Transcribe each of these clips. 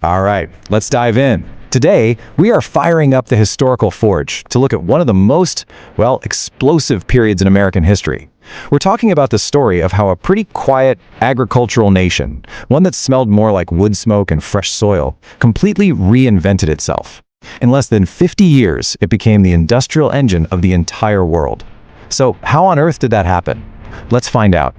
All right, let's dive in. Today, we are firing up the historical forge to look at one of the most, well, explosive periods in American history. We're talking about the story of how a pretty quiet agricultural nation, one that smelled more like wood smoke and fresh soil, completely reinvented itself. In less than 50 years, it became the industrial engine of the entire world. So how on earth did that happen? Let's find out.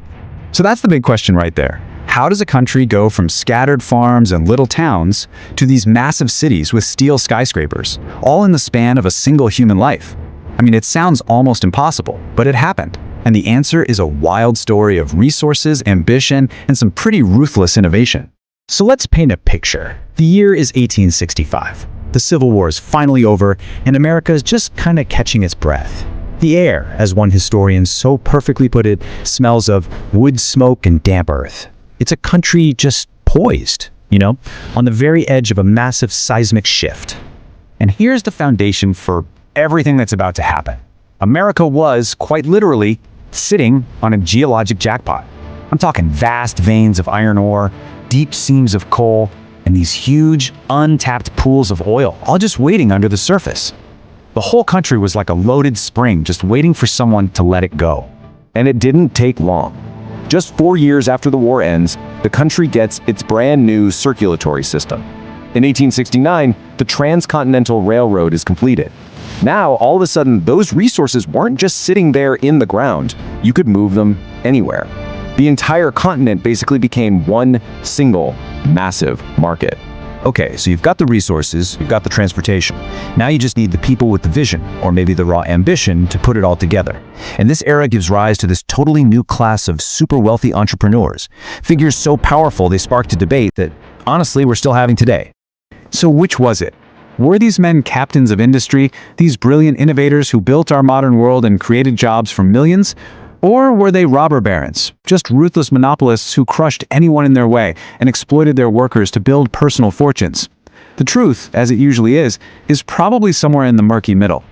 So that's the big question right there. How does a country go from scattered farms and little towns to these massive cities with steel skyscrapers, all in the span of a single human life? I mean, it sounds almost impossible, but it happened. And the answer is a wild story of resources, ambition, and some pretty ruthless innovation. So let's paint a picture. The year is 1865. The Civil War is finally over, and America is just kind of catching its breath. The air, as one historian so perfectly put it, smells of wood smoke and damp earth. It's a country just poised, on the very edge of a massive seismic shift. And here's the foundation for everything that's about to happen. America was, quite literally, sitting on a geologic jackpot. I'm talking vast veins of iron ore, deep seams of coal, and these huge, untapped pools of oil, all just waiting under the surface. The whole country was like a loaded spring, just waiting for someone to let it go. And it didn't take long. Just 4 years after the war ends, the country gets its brand new circulatory system. In 1869, the Transcontinental Railroad is completed. Now, all of a sudden, those resources weren't just sitting there in the ground. You could move them anywhere. The entire continent basically became one single, massive market. Okay, so you've got the resources, you've got the transportation. Now you just need the people with the vision, or maybe the raw ambition, to put it all together. And this era gives rise to this totally new class of super wealthy entrepreneurs. Figures so powerful they sparked a debate that, honestly, we're still having today. So which was it? Were these men captains of industry, these brilliant innovators who built our modern world and created jobs for millions? Or were they robber barons, just ruthless monopolists who crushed anyone in their way and exploited their workers to build personal fortunes? The truth, as it usually is probably somewhere in the murky middle.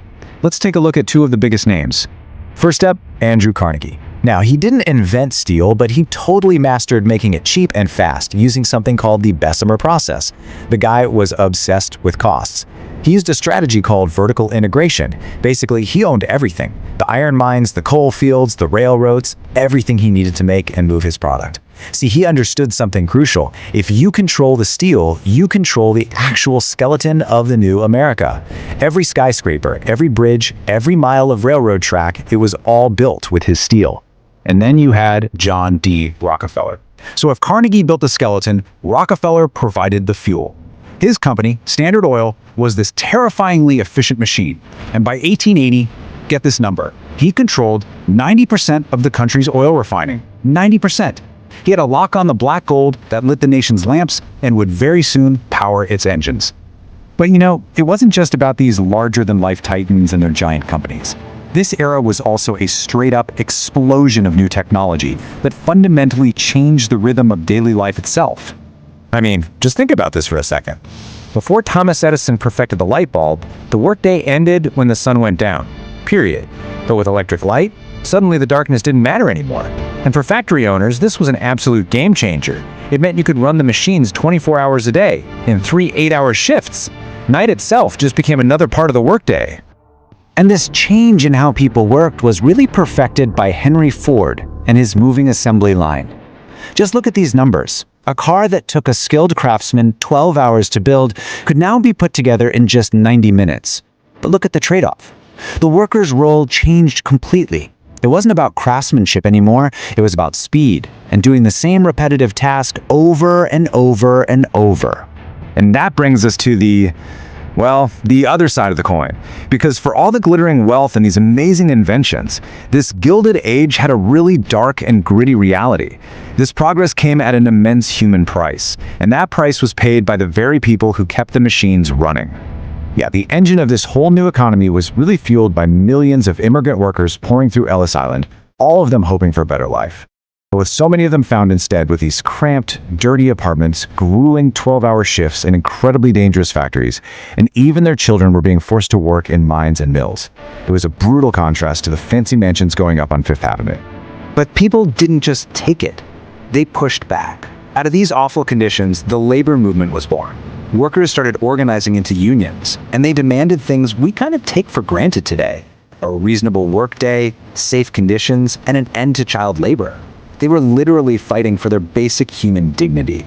Let's take a look at two of the biggest names. First up, Andrew Carnegie. Now, he didn't invent steel, but he totally mastered making it cheap and fast using something called the Bessemer process. The guy was obsessed with costs. He used a strategy called vertical integration. Basically, he owned everything. The iron mines, the coal fields, the railroads, everything he needed to make and move his product. See, he understood something crucial. If you control the steel, you control the actual skeleton of the new America. Every skyscraper, every bridge, every mile of railroad track, it was all built with his steel. And then you had John D. Rockefeller. So if Carnegie built the skeleton, Rockefeller provided the fuel. His company, Standard Oil, was this terrifyingly efficient machine. And by 1880, get this number, he controlled 90% of the country's oil refining. 90%. He had a lock on the black gold that lit the nation's lamps and would very soon power its engines. But it wasn't just about these larger-than-life titans and their giant companies. This era was also a straight-up explosion of new technology that fundamentally changed the rhythm of daily life itself. I mean, just think about this for a second. Before Thomas Edison perfected the light bulb, the workday ended when the sun went down. Period. But with electric light, suddenly the darkness didn't matter anymore. And for factory owners, this was an absolute game changer. It meant you could run the machines 24 hours a day, in 3 8-hour shifts. Night itself just became another part of the workday. And this change in how people worked was really perfected by Henry Ford and his moving assembly line. Just look at these numbers. A car that took a skilled craftsman 12 hours to build could now be put together in just 90 minutes. But look at the trade-off. The worker's role changed completely. It wasn't about craftsmanship anymore, it was about speed and doing the same repetitive task over and over and over. And that brings us to the other side of the coin. Because for all the glittering wealth and these amazing inventions, this Gilded Age had a really dark and gritty reality. This progress came at an immense human price, and that price was paid by the very people who kept the machines running. Yeah, the engine of this whole new economy was really fueled by millions of immigrant workers pouring through Ellis Island, all of them hoping for a better life. But with so many of them found instead with these cramped, dirty apartments, grueling 12-hour shifts in incredibly dangerous factories, and even their children were being forced to work in mines and mills. It was a brutal contrast to the fancy mansions going up on Fifth Avenue. But people didn't just take it. They pushed back. Out of these awful conditions, the labor movement was born. Workers started organizing into unions, and they demanded things we kind of take for granted today. A reasonable workday, safe conditions, and an end to child labor. They were literally fighting for their basic human dignity.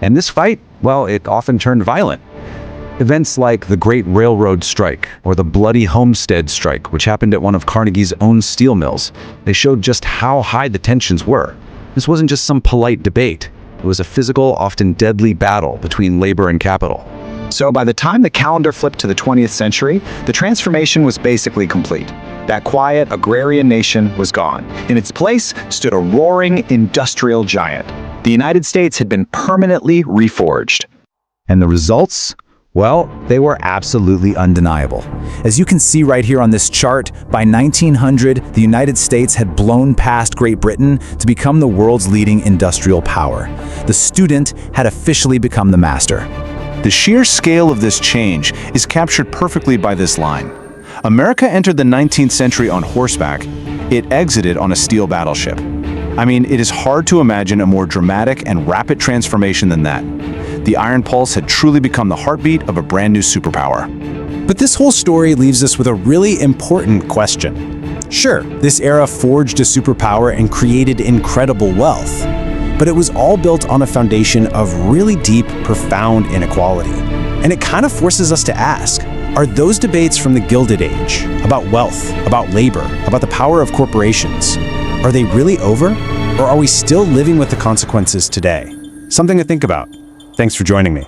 And this fight, well, it often turned violent. Events like the Great Railroad Strike or the Bloody Homestead Strike, which happened at one of Carnegie's own steel mills, they showed just how high the tensions were. This wasn't just some polite debate. It was a physical, often deadly battle between labor and capital. So by the time the calendar flipped to the 20th century, the transformation was basically complete. That quiet, agrarian nation was gone. In its place stood a roaring industrial giant. The United States had been permanently reforged. And the results? Well, they were absolutely undeniable. As you can see right here on this chart, by 1900, the United States had blown past Great Britain to become the world's leading industrial power. The student had officially become the master. The sheer scale of this change is captured perfectly by this line. America entered the 19th century on horseback. It exited on a steel battleship. I mean, it is hard to imagine a more dramatic and rapid transformation than that. The Iron Pulse had truly become the heartbeat of a brand new superpower. But this whole story leaves us with a really important question. Sure, this era forged a superpower and created incredible wealth, but it was all built on a foundation of really deep, profound inequality. And it kind of forces us to ask, are those debates from the Gilded Age, about wealth, about labor, about the power of corporations, are they really over? Or are we still living with the consequences today? Something to think about. Thanks for joining me.